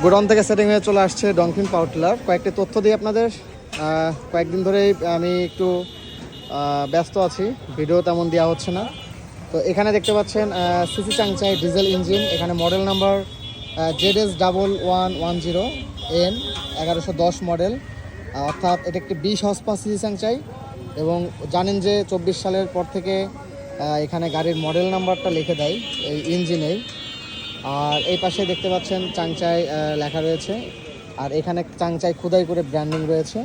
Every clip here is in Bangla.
গোডাউন থেকে সেটিং হয়ে চলে আসছে ডংফিন পাওয়ার টিলার। কয়েকটি তথ্য দিই আপনাদের। কয়েকদিন ধরেই আমি একটু ব্যস্ত আছি, ভিডিও তেমন দেওয়া হচ্ছে না। তো এখানে দেখতে পাচ্ছেন সিসি চাংচাই ডিজেল ইঞ্জিন। এখানে মডেল নাম্বার ZS1110N 1110 মডেল, অর্থাৎ এটা একটি 20 হর্সপাওয়ার সিসি চাংচাই। এবং জানেন যে 24 সালের পর থেকে এখানে গাড়ির মডেল নাম্বারটা লিখে দেয় এই ইঞ্জিনেই। আর এই পাশে দেখতে পাচ্ছেন চাংচাই লেখা রয়েছে, আর এখানে চাংচাই খোদাই করে ব্র্যান্ডিং রয়েছে।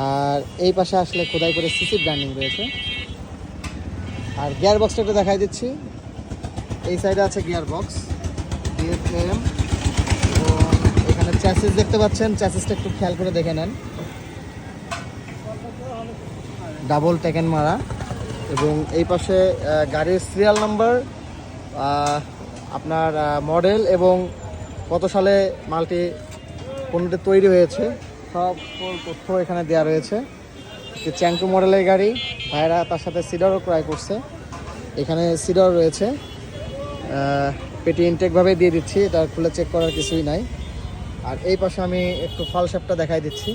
আর এই পাশে আসলে খোদাই করে সিসি ব্র্যান্ডিং রয়েছে। আর গিয়ার বক্সটা একটু দেখাই দিচ্ছি। এই সাইডে আছে গিয়ার বক্স DFM, এবং এখানে চ্যাসিস দেখতে পাচ্ছেন। চ্যাসিসটা একটু খেয়াল করে দেখে নেন, ডাবল টেকেন মারা। এবং এই পাশে গাড়ির সিরিয়াল নাম্বার, আপনার মডেল এবং কত সালে মালটি পণ্যটি তৈরি হয়েছে সব তথ্য এখানে দেওয়া রয়েছে। চ্যাঙ্কু মডেলের গাড়ি, ভাইরা তার সাথে সিডারও ক্রয় করছে। এখানে সিডার রয়েছে, পেটি ইনটেকভাবে দিয়ে দিচ্ছি, এটা খুলে চেক করার কিছুই নাই। আর এই পাশে আমি একটু ফালসাপটা দেখাই দিচ্ছি।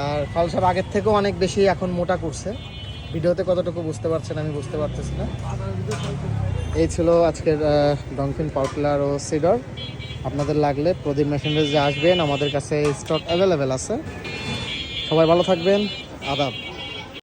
আর ফালসাপ আগের থেকেও অনেক বেশি এখন মোটা করছে। ভিডিওতে কতটুকু বুঝতে পারছেন আমি বুঝতে পারতেছি না। এই ছিল আজকের ডংফিন পাওয়ার টিলার ও সিডার। আপনাদের লাগলে প্রদীপ মেশিনারিজে আসবেন, আমাদের কাছে স্টক অ্যাভেলেবেল আছে। সবাই ভালো থাকবেন, আদাব।